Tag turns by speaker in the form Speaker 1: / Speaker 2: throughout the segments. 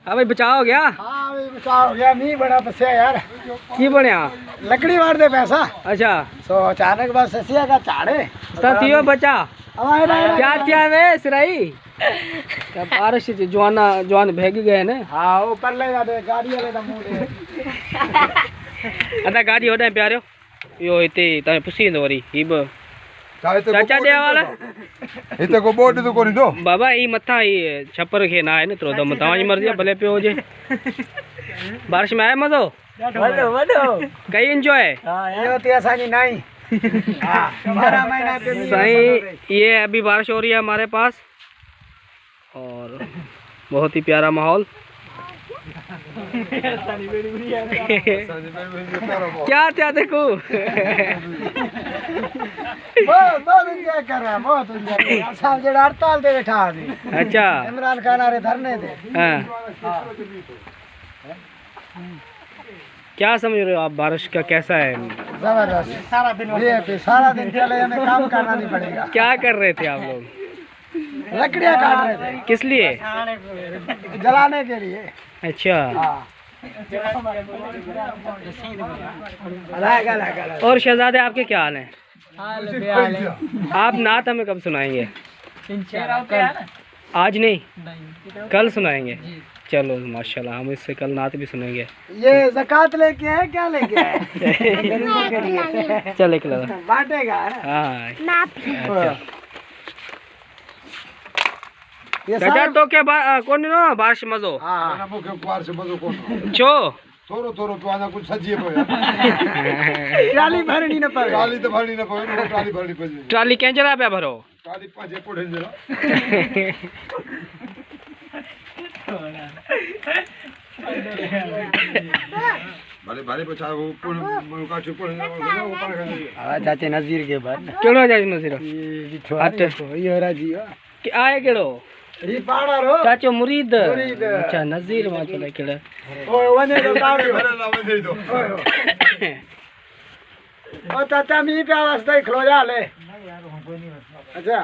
Speaker 1: हाँ भाई बचाव हो गया।
Speaker 2: हाँ भाई बचाव हो गया। नहीं बड़ा फंसिया यार
Speaker 1: की बनया
Speaker 2: लकड़ी मार दे पैसा।
Speaker 1: अच्छा
Speaker 2: सो अचानक बस फंसिया का चाड़े
Speaker 1: थियो बचा क्या क्या वे सिराई क्या बारिश जवान भेग गए ने।
Speaker 2: हाँ वो पर ले जाते गाड़ी वाले दा मुंह दे
Speaker 1: अदा गाड़ी होडे प्यारो यो इते तमे पुसी इंदो वरी ही ब चाचा दे वाला
Speaker 3: इते को बोट तो कोनी दो
Speaker 1: बाबा ई मथा ई छपर के ना है न तो दम तवाजी मर्जी भले पियो जे। बारिश में आए मजो
Speaker 2: वडो वडो
Speaker 1: कई एंजॉय।
Speaker 2: यो ते असानी नहीं। हां 12 महीना पे
Speaker 1: सही। ये अभी बारिश हो रही है हमारे पास और बहुत ही प्यारा माहौल। क्या क्या देखो
Speaker 2: बहुत एंजॉय कर रहा है बहुत एंजॉय कर रहा है। साहब जेड़ा हड़ताल दे बैठा आदमी।
Speaker 1: अच्छा
Speaker 2: इमरान खान आरे धरने दे।
Speaker 1: हाँ। क्या समझ रहे हो आप बारिश का कैसा है?
Speaker 2: जबरदस्त सारा दिन चले हमें काम करना नहीं पड़ेगा।
Speaker 1: क्या कर रहे थे आप लोग?
Speaker 2: लकड़ियाँ काट रहे थे।
Speaker 1: किस लिए?
Speaker 2: जलाने के लिए।
Speaker 1: अच्छा
Speaker 2: हाँ।
Speaker 1: और शहजादे आपके क्या हाल हैं? आप नात हमें कब सुनाएंगे? आज नहीं कल सुनाएंगे। चलो माशाल्लाह हम इससे कल नात भी सुनेंगे।
Speaker 2: ये ज़कात लेके है क्या लेके है?
Speaker 1: चल एक लगा
Speaker 2: बांटेगा।
Speaker 1: हाँ
Speaker 2: ये
Speaker 1: चाचा तो क्या कौन ना बारिश मजो
Speaker 2: हाँ
Speaker 3: बारिश मजो कोन
Speaker 1: छो
Speaker 3: थोरो थोरो तो आना कुछ सजिए पे
Speaker 2: ट्राली भरनी न पड़े।
Speaker 3: ट्राली तो भरनी ना पवे ट्राली भरनी पे
Speaker 1: ट्राली कैंजरा पे भरो
Speaker 3: ट्राली पाजे पड़े जरा भले भले बचा वो पुन का चुप
Speaker 2: हाँ चाचे नज़ीर के बाद
Speaker 1: केड़ो जाई नसीर
Speaker 2: हट ये राजी
Speaker 1: कि आए केड़ो
Speaker 2: ये पाड़ा रो
Speaker 1: चाचो मुरीद। अच्छा नजीर मा चले केड़े
Speaker 2: ओए वने तो तावड़ी
Speaker 3: भले ना वने दो
Speaker 2: ओ चाचा मी पे वास्ते खलो जा ले। अच्छा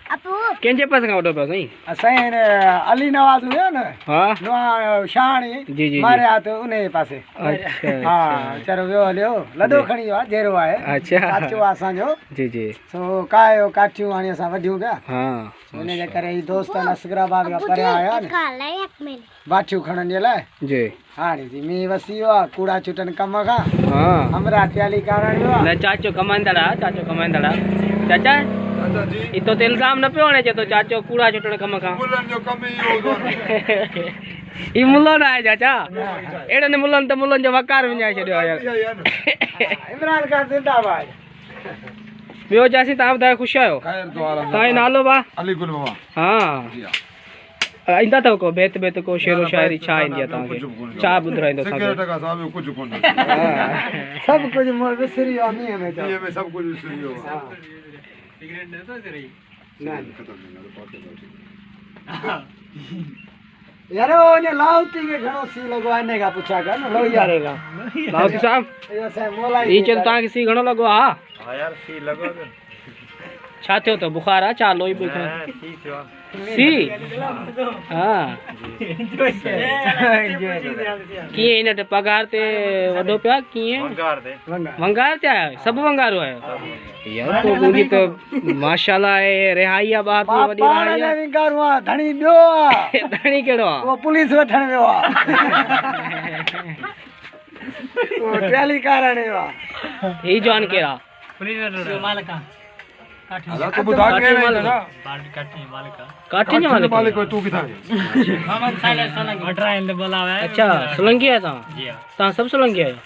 Speaker 4: अपू
Speaker 1: केंजे पास का ऑटो पे सही
Speaker 2: असां ने अली नवाज हुयो न।
Speaker 1: हां
Speaker 2: नो शाणी
Speaker 1: जी जी
Speaker 2: मारे हाथ उन्हें पासे।
Speaker 1: अच्छा
Speaker 2: हाँ चलो वियो हलियो लदो खणी वा जेरो आहे।
Speaker 1: अच्छा
Speaker 2: काचो असां जो
Speaker 1: जी जी
Speaker 2: सो कायो काटियूं हाणे असां वढियूं पिया।
Speaker 1: हाँ
Speaker 2: इन जे करे ई दोस्त नसगराबाद का परे आया न
Speaker 4: काला एक में
Speaker 2: बाटियूं खणण जे लाइ।
Speaker 1: जी
Speaker 2: हाणे जी मी वसी वियो आहे कूड़ा छुटन कम खां
Speaker 1: हाँ
Speaker 2: हमरा ट्याली कारण वियो आहे।
Speaker 1: न चाचो कमाईंदड़ा चाचा
Speaker 3: अच्छा जी
Speaker 1: इतो ते इल्जाम न पियो हणे चे तो चाचो कूड़ा छुटण कम खां
Speaker 3: मुलन जो कम ही हो
Speaker 1: ई मुल्लो ना आहे चाचा एड़े ने मुल्लन त मुल्लन जो वकार विञाए छॾियो आहे यार।
Speaker 2: इमरान खान जिंदाबाद।
Speaker 1: ॿियो चाची तव्हां ॿुधायो ख़ुशि आहियो?
Speaker 3: खैर दुआरा
Speaker 1: तव्हांजो नालो बा?
Speaker 3: अली गुल मामा
Speaker 1: हाँ
Speaker 3: जी हां
Speaker 1: ईंदा अथव को बेत बेत को शेरो शायरी छा ईंदी आहे तव्हांखे छा ॿुधाईंदो
Speaker 3: सिगरेट का साहब कुछ कोन
Speaker 2: सब कुछ मोर विसरी वियो मींहं में तो।
Speaker 3: ये में सब कुछ सुनियो
Speaker 2: सिगरेट न तो सही ना यार वो ने लाउती के घणो सी लगवाने का पूछा का न लो यारेगा
Speaker 1: लाउती साहब
Speaker 2: यो से मोला
Speaker 1: ई चल तव्हांखे सी घणो लॻो हा?
Speaker 5: हाँ यार सी लगो
Speaker 1: छा थियो त बुखार आहे छा लोई बुखार
Speaker 5: सी थियो
Speaker 1: सी हाँ कीअं हिन ते पगार ते वॾो पिया कीअं
Speaker 5: वंगार दे
Speaker 1: वंगार ते आयो सभु वंगारो आयो यार तो मुंहिंजी त माशाल्लाह आहे रिहाई आहे ॿार वॾी
Speaker 2: पाण
Speaker 1: रिहाई
Speaker 2: ने
Speaker 1: आहे
Speaker 2: विंगारो आ धणी ॿियो आ
Speaker 1: धणी कहिड़ो आहे
Speaker 2: वो पुलिस वठण वियो आ वो ट्याली कारण वियो आ
Speaker 1: ही जवान कहिड़ा
Speaker 5: पुलिस मालिका
Speaker 3: अला तो बुधा के नहीं ना
Speaker 1: काठी जो मालिक
Speaker 3: मालिक तू किथा
Speaker 5: हम साइलेंस सोलंगी मटराइन ले बोलावे
Speaker 1: अच्छा सोलंकी है तव्हां
Speaker 5: जी हां
Speaker 1: तव्हां सभु सोलंकी आहियो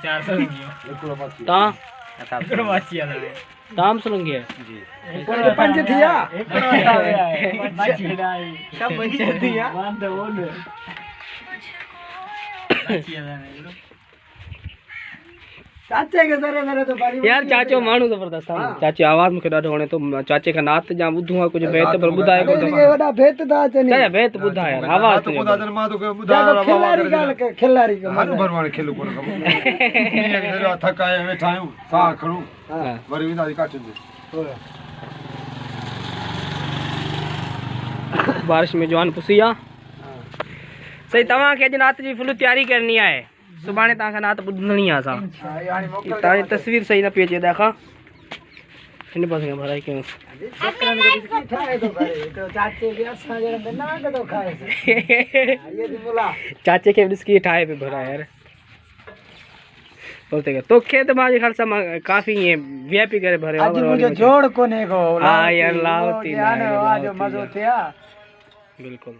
Speaker 5: चार सोलंगी
Speaker 1: तव्हां
Speaker 5: एकरो माची आले
Speaker 1: तव्हां बि सोलंकी आहियो
Speaker 5: जी
Speaker 2: पंज थिया
Speaker 5: माची डाई
Speaker 2: सब पंज थिया
Speaker 5: बांध ओन माची आले
Speaker 2: चाचे के जरे जरे तो बारी
Speaker 1: यार चाचो माण्हू ज़बरदस्त आहे चाची आवाज़ मूंखे ॾाढो वणे थो चाचे खां नात जाम ॿुधूं आहे कुझु भेत पर ॿुधाए कोन थो
Speaker 2: वॾा भेत था अचनि
Speaker 1: चाचा भेत ॿुधाए यार आवाज़
Speaker 3: तो
Speaker 1: तुंहिंजो
Speaker 3: खुदा जन मां तो बुधा
Speaker 2: खिलाड़ी गाल के खिलाड़ी के
Speaker 3: हर भरवाने खेल कोन खबर ये थकाए वेठा आयूं साह खणू
Speaker 1: हाँ
Speaker 3: वरी विदा काटन दे
Speaker 1: बारिश में जवान पुसिया सही तव्हां खे अॼु राति जी फुल तैयारी करणी आहे सुभाणे तव्हांखां राति ॿुधणी आहे असां
Speaker 2: हाँ ये आनी मोकल
Speaker 1: तव्हांजी तस्वीर सही न पई अचे देखा हिन पासे खां भराई कयूंसि
Speaker 2: चक्रन के बिस्किट खाए तो करे तो चाचे के असा जरा बना के तो खाए ये दी मुला
Speaker 1: चाचे खे बिस्किट ठाहे पे भरा यार बोलते तोखे त मां जे ख़्याल सां मां काफ़ी ईअं वीआईपी करे भरियो
Speaker 2: आज मुझे जोड़ कोने को
Speaker 1: हाँ यार, लाओ थी,
Speaker 2: आने
Speaker 1: लाओ
Speaker 2: आज
Speaker 1: थी
Speaker 2: मजो
Speaker 1: यार।
Speaker 2: थिया
Speaker 1: बिल्कुलु